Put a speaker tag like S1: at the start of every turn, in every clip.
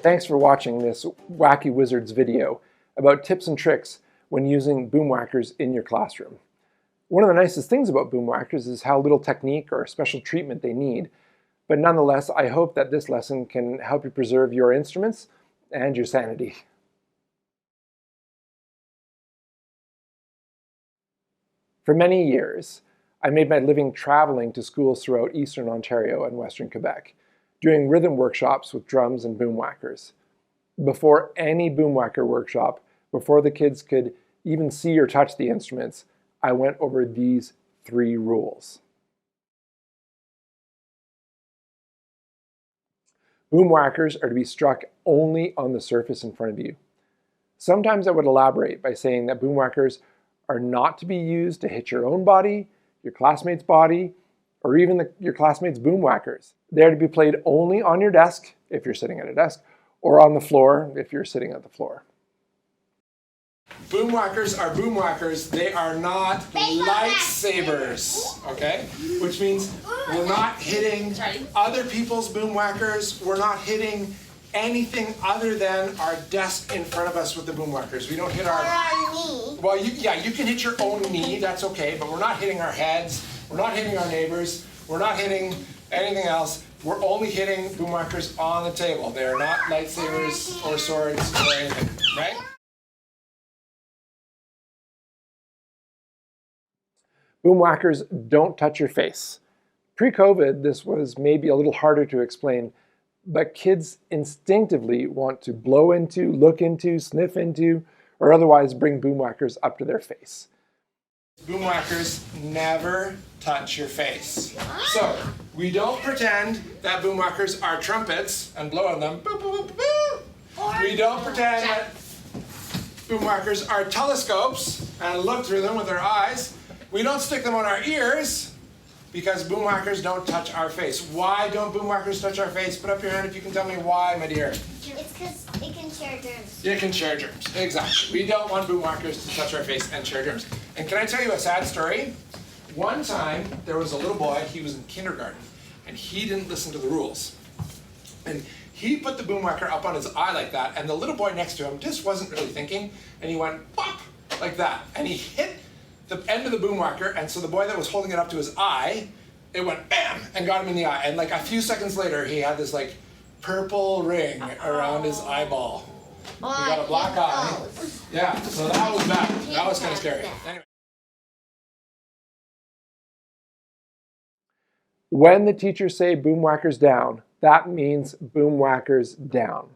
S1: Thanks for watching this Whacky Wizards video about tips and tricks when using Boomwhackers in your classroom. One of the nicest things about Boomwhackers is how little technique or special treatment they need, but nonetheless, I hope that this lesson can help you preserve your instruments and your sanity. For many years, I made my living traveling to schools throughout Eastern Ontario and Western Quebec, doing rhythm workshops with drums and boomwhackers. Before any boomwhacker workshop, before the kids could even see or touch the instruments, I went over these 3 rules. Boomwhackers are to be struck only on the surface in front of you. Sometimes I would elaborate by saying that boomwhackers are not to be used to hit your own body, your classmate's body, or even your classmates' boomwhackers. They're to be played only on your desk, if you're sitting at a desk, or on the floor, if you're sitting at the floor.
S2: Boomwhackers are boomwhackers. They are not lightsabers, okay? Which means we're not hitting other people's boomwhackers. We're not hitting anything other than our desk in front of us with the boomwhackers. We don't hit our knee. Well, you can hit your own knee, that's okay, but we're not hitting our heads, we're not hitting our neighbors, we're not hitting anything else. We're only hitting boomwhackers on the table. They are not lightsabers or swords or anything, right?
S1: Boomwhackers don't touch your face. Pre-COVID, this was maybe a little harder to explain, but kids instinctively want to blow into, look into, sniff into, or otherwise bring boomwhackers up to their face.
S2: Boomwhackers never touch your face. So, we don't pretend that boomwhackers are trumpets and blow on them. Boo, boo, boo, boo. We don't pretend that boomwhackers are telescopes and look through them with our eyes. We don't stick them on our ears because boomwhackers don't touch our face. Why don't boomwhackers touch our face? Put up your hand if you can tell me why, my dear.
S3: It's because it can share germs.
S2: It can share germs, exactly. We don't want boomwhackers to touch our face and share germs. And can I tell you a sad story? One time, there was a little boy, he was in kindergarten, and he didn't listen to the rules. And he put the boomwhacker up on his eye like that, and the little boy next to him just wasn't really thinking, and he went pop, like that. And he hit the end of the boomwhacker, and so the boy that was holding it up to his eye, it went bam, and got him in the eye. And like a few seconds later, he had this like purple ring around his eyeball. He got a black eye. Yeah, so that was bad. That was kind of scary. Anyway.
S1: When the teachers say boomwhackers down, that means boomwhackers down.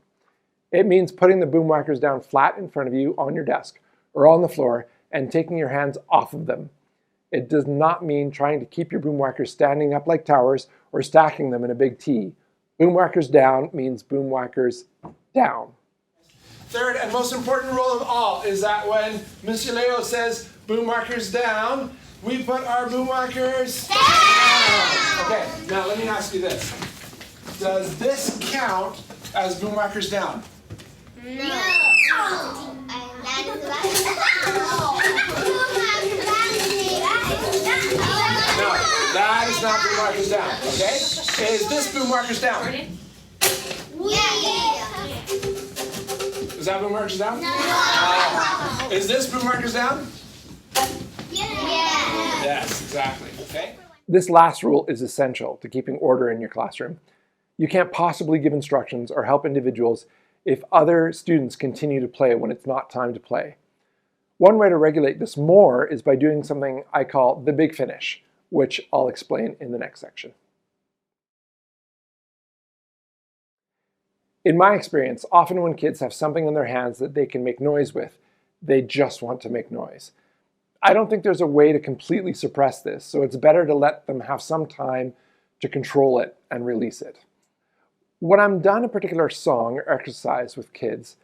S1: It means putting the boomwhackers down flat in front of you on your desk or on the floor and taking your hands off of them. It does not mean trying to keep your boomwhackers standing up like towers or stacking them in a big T. Boomwhackers down means boomwhackers down.
S2: Third and most important rule of all is that when Monsieur Leo says boomwhackers down, we put our boomwhackers down. Okay, now let me ask you this. Does this count as boomwhackers down?
S3: No.
S2: No, that is not boomwhackers down, okay? Is this boomwhackers down?
S3: Yeah.
S2: Is that boomwhackers down? No. Is this boomwhackers down?
S3: Yeah.
S2: Yes, exactly, okay?
S1: This last rule is essential to keeping order in your classroom. You can't possibly give instructions or help individuals if other students continue to play when it's not time to play. One way to regulate this more is by doing something I call the big finish, which I'll explain in the next section. In my experience, often when kids have something in their hands that they can make noise with, they just want to make noise. I don't think there's a way to completely suppress this, so it's better to let them have some time to control it and release it. When I'm done a particular song or exercise with kids,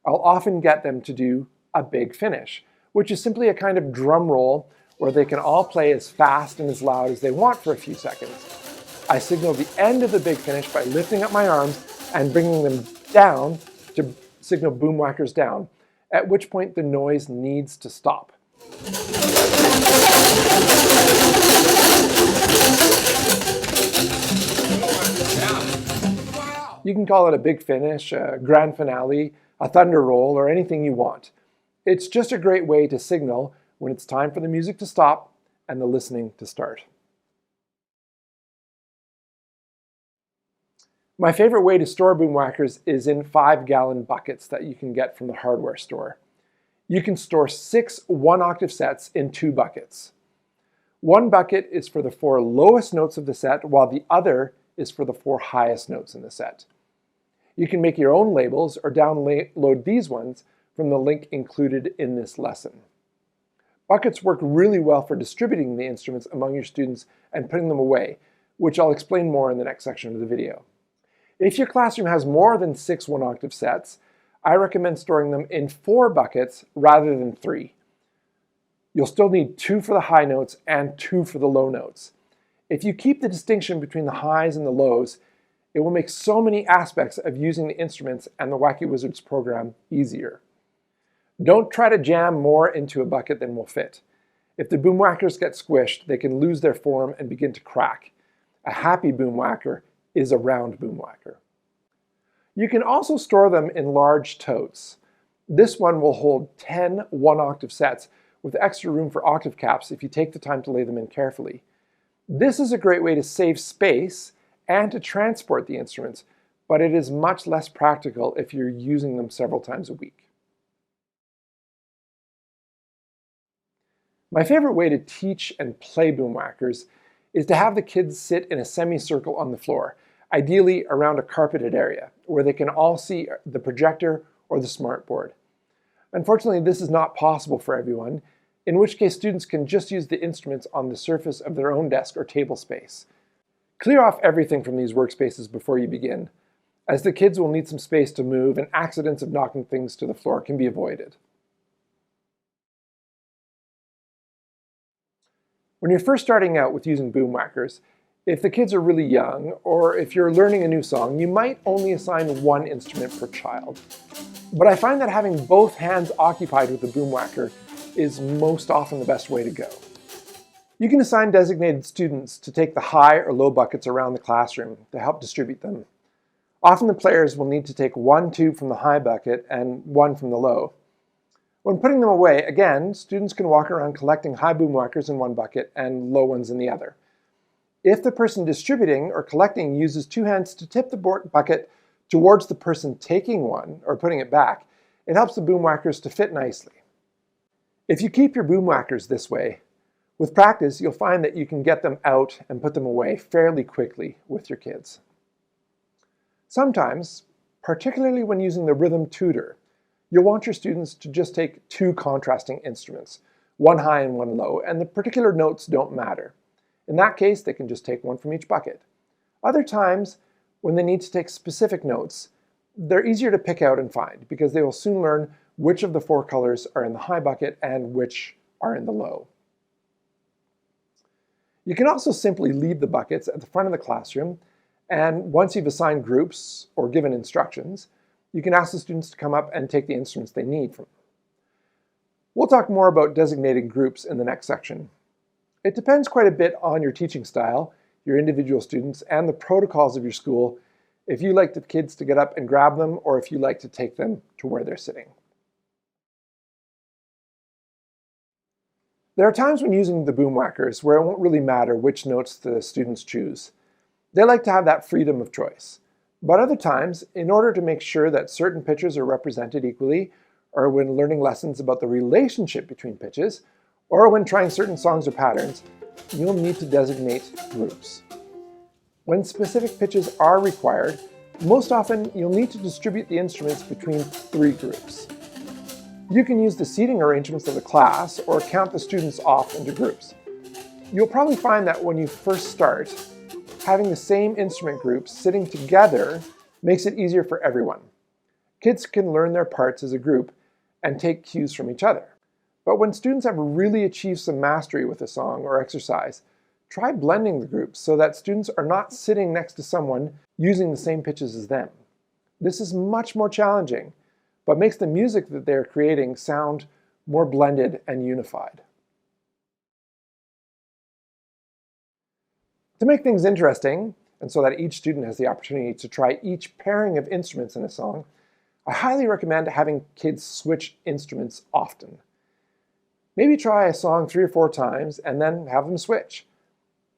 S1: I'll often get them to do a big finish, which is simply a kind of drum roll where they can all play as fast and as loud as they want for a few seconds. I signal the end of the big finish by lifting up my arms and bringing them down to signal boomwhackers down, at which point the noise needs to stop.
S2: Wow.
S1: You can call it a big finish, a grand finale, a thunder roll, or anything you want. It's just a great way to signal when it's time for the music to stop and the listening to start. My favorite way to store Boomwhackers is in 5-gallon buckets that you can get from the hardware store. You can store 6 one-octave sets in 2 buckets. One bucket is for the 4 lowest notes of the set, while the other is for the 4 highest notes in the set. You can make your own labels or download these ones from the link included in this lesson. Buckets work really well for distributing the instruments among your students and putting them away, which I'll explain more in the next section of the video. If your classroom has more than 6 one-octave sets, I recommend storing them in 4 buckets rather than 3. You'll still need 2 for the high notes and 2 for the low notes. If you keep the distinction between the highs and the lows, it will make so many aspects of using the instruments and the Whacky Wizards program easier. Don't try to jam more into a bucket than will fit. If the Boomwhackers get squished, they can lose their form and begin to crack. A happy Boomwhacker is a round Boomwhacker. You can also store them in large totes. This one will hold 10 one-octave sets with extra room for octave caps if you take the time to lay them in carefully. This is a great way to save space and to transport the instruments, but it is much less practical if you're using them several times a week. My favorite way to teach and play Boomwhackers is to have the kids sit in a semicircle on the floor, ideally around a carpeted area, where they can all see the projector or the smartboard. Unfortunately, this is not possible for everyone, in which case students can just use the instruments on the surface of their own desk or table space. Clear off everything from these workspaces before you begin, as the kids will need some space to move and accidents of knocking things to the floor can be avoided. When you're first starting out with using Boomwhackers, if the kids are really young, or if you're learning a new song, you might only assign 1 instrument per child. But I find that having both hands occupied with the Boomwhacker is most often the best way to go. You can assign designated students to take the high or low buckets around the classroom to help distribute them. Often the players will need to take 1 tube from the high bucket and 1 from the low. When putting them away, again, students can walk around collecting high Boomwhackers in 1 bucket and low ones in the other. If the person distributing or collecting uses 2 hands to tip the bucket towards the person taking one or putting it back, it helps the Boomwhackers to fit nicely. If you keep your Boomwhackers this way, with practice, you'll find that you can get them out and put them away fairly quickly with your kids. Sometimes, particularly when using the rhythm tutor, you'll want your students to just take 2 contrasting instruments, 1 high and 1 low, and the particular notes don't matter. In that case, they can just take 1 from each bucket. Other times, when they need to take specific notes, they're easier to pick out and find because they will soon learn which of the 4 colors are in the high bucket and which are in the low. You can also simply leave the buckets at the front of the classroom, and once you've assigned groups or given instructions, you can ask the students to come up and take the instruments they need from them. We'll talk more about designating groups in the next section. It depends quite a bit on your teaching style, your individual students, and the protocols of your school if you like the kids to get up and grab them or if you like to take them to where they're sitting. There are times when using the Boomwhackers where it won't really matter which notes the students choose. They like to have that freedom of choice. But other times, in order to make sure that certain pitches are represented equally, or when learning lessons about the relationship between pitches, or when trying certain songs or patterns, you'll need to designate groups. When specific pitches are required, most often you'll need to distribute the instruments between 3 groups. You can use the seating arrangements of the class or count the students off into groups. You'll probably find that when you first start, having the same instrument groups sitting together makes it easier for everyone. Kids can learn their parts as a group and take cues from each other. But when students have really achieved some mastery with a song or exercise, try blending the groups so that students are not sitting next to someone using the same pitches as them. This is much more challenging, but makes the music that they're creating sound more blended and unified. To make things interesting, and so that each student has the opportunity to try each pairing of instruments in a song, I highly recommend having kids switch instruments often. Maybe try a song 3 or 4 times and then have them switch.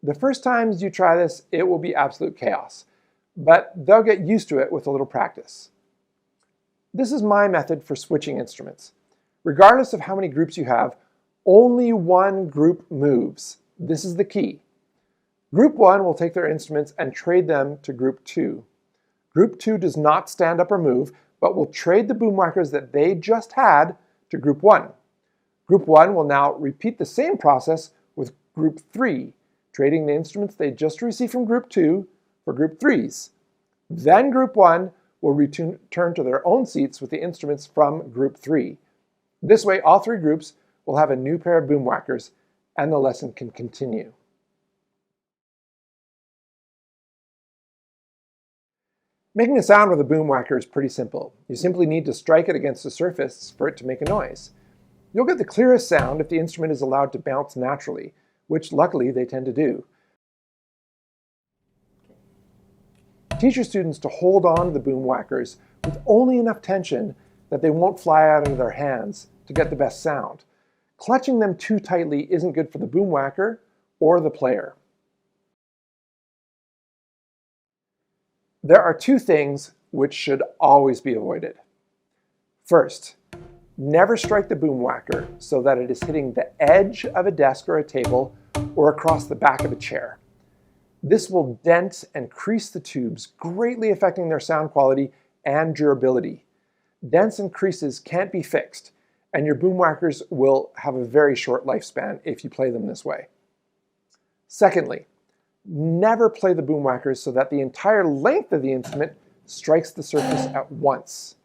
S1: The first times you try this, it will be absolute chaos, but they'll get used to it with a little practice. This is my method for switching instruments. Regardless of how many groups you have, only one group moves. This is the key. Group 1 will take their instruments and trade them to Group 2. Group 2 does not stand up or move, but will trade the Boomwhackers that they just had to Group 1. Group 1 will now repeat the same process with Group 3, trading the instruments they just received from Group 2 for Group 3s. Then Group 1 will return to their own seats with the instruments from Group 3. This way, all 3 groups will have a new pair of Boomwhackers, and the lesson can continue. Making a sound with a boomwhacker is pretty simple. You simply need to strike it against a surface for it to make a noise. You'll get the clearest sound if the instrument is allowed to bounce naturally, which luckily they tend to do. Teach your students to hold on to the boomwhackers with only enough tension that they won't fly out of their hands to get the best sound. Clutching them too tightly isn't good for the boomwhacker or the player. There are 2 things which should always be avoided. First, never strike the boomwhacker so that it is hitting the edge of a desk or a table or across the back of a chair. This will dent and crease the tubes, greatly affecting their sound quality and durability. Dents and creases can't be fixed, and your boomwhackers will have a very short lifespan if you play them this way. Secondly, never play the boomwhackers so that the entire length of the instrument strikes the surface at once.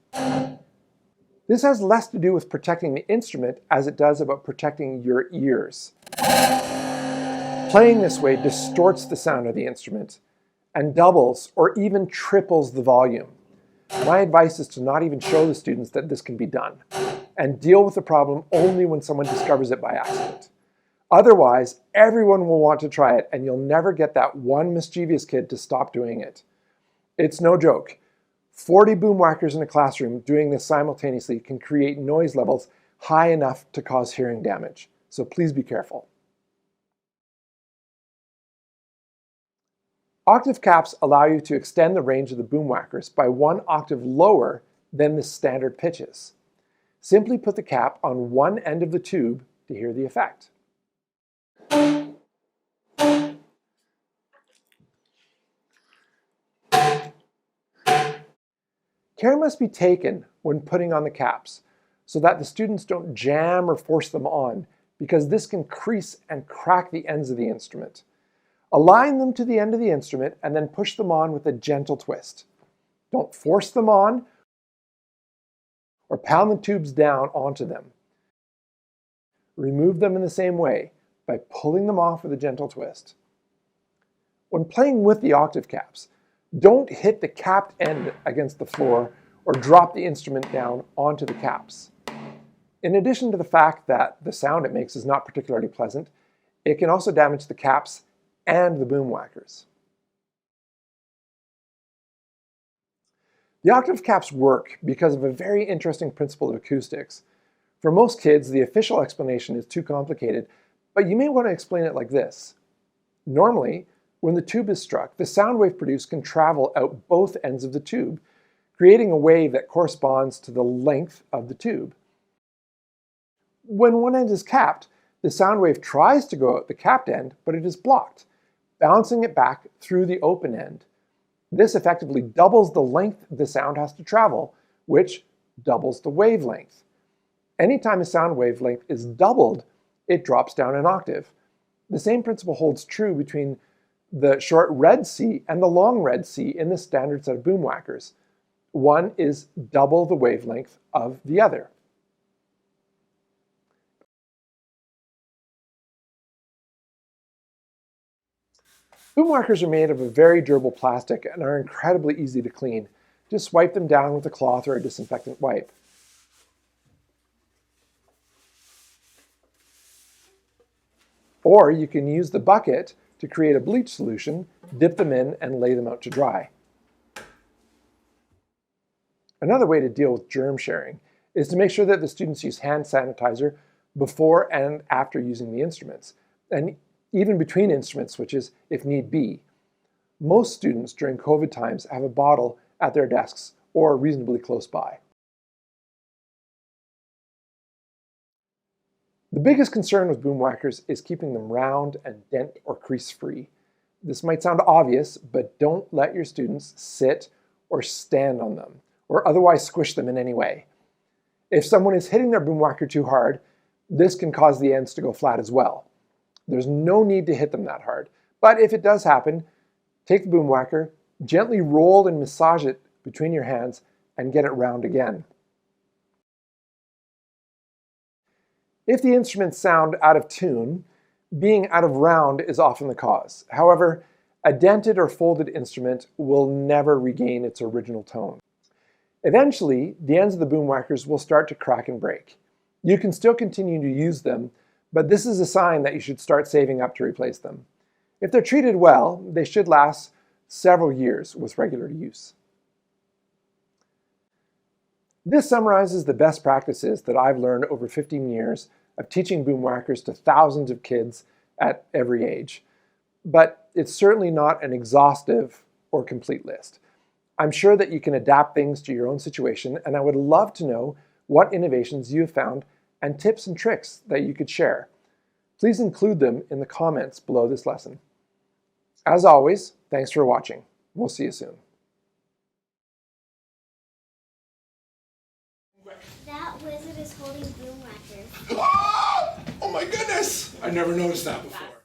S1: This has less to do with protecting the instrument as it does about protecting your ears. Playing this way distorts the sound of the instrument and doubles or even triples the volume. My advice is to not even show the students that this can be done, and deal with the problem only when someone discovers it by accident. Otherwise, everyone will want to try it, and you'll never get that one mischievous kid to stop doing it. It's no joke. 40 boomwhackers in a classroom doing this simultaneously can create noise levels high enough to cause hearing damage. So please be careful. Octave caps allow you to extend the range of the boomwhackers by 1 octave lower than the standard pitches. Simply put the cap on one end of the tube to hear the effect. Care must be taken when putting on the caps so that the students don't jam or force them on, because this can crease and crack the ends of the instrument. Align them to the end of the instrument and then push them on with a gentle twist. Don't force them on or pound the tubes down onto them. Remove them in the same way by pulling them off with a gentle twist. When playing with the octave caps, don't hit the capped end against the floor or drop the instrument down onto the caps. In addition to the fact that the sound it makes is not particularly pleasant, it can also damage the caps and the boomwhackers. The octave caps work because of a very interesting principle of acoustics. For most kids, the official explanation is too complicated, but you may want to explain it like this. Normally, when the tube is struck, the sound wave produced can travel out both ends of the tube, creating a wave that corresponds to the length of the tube. When one end is capped, the sound wave tries to go out the capped end, but it is blocked, bouncing it back through the open end. This effectively doubles the length the sound has to travel, which doubles the wavelength. Anytime a sound wavelength is doubled, it drops down an octave. The same principle holds true between the short red C and the long red C in the standard set of boomwhackers. One is double the wavelength of the other. Boomwhackers are made of a very durable plastic and are incredibly easy to clean. Just wipe them down with a cloth or a disinfectant wipe. Or you can use the bucket to create a bleach solution, dip them in, and lay them out to dry. Another way to deal with germ sharing is to make sure that the students use hand sanitizer before and after using the instruments, and even between instrument switches if need be. Most students during COVID times have a bottle at their desks or reasonably close by. The biggest concern with Boomwhackers is keeping them round and dent or crease free. This might sound obvious, but don't let your students sit or stand on them or otherwise squish them in any way. If someone is hitting their Boomwhacker too hard, this can cause the ends to go flat as well. There's no need to hit them that hard, but if it does happen, take the Boomwhacker, gently roll and massage it between your hands and get it round again. If the instruments sound out of tune, being out of round is often the cause. However, a dented or folded instrument will never regain its original tone. Eventually, the ends of the Boomwhackers will start to crack and break. You can still continue to use them, but this is a sign that you should start saving up to replace them. If they're treated well, they should last several years with regular use. This summarizes the best practices that I've learned over 15 years of teaching Boomwhackers to thousands of kids at every age. But it's certainly not an exhaustive or complete list. I'm sure that you can adapt things to your own situation, and I would love to know what innovations you have found and tips and tricks that you could share. Please include them in the comments below this lesson. As always, thanks for watching. We'll see you soon.
S3: That wizard is holding Boomwhackers.
S2: Ah! Oh my goodness! I never noticed that before.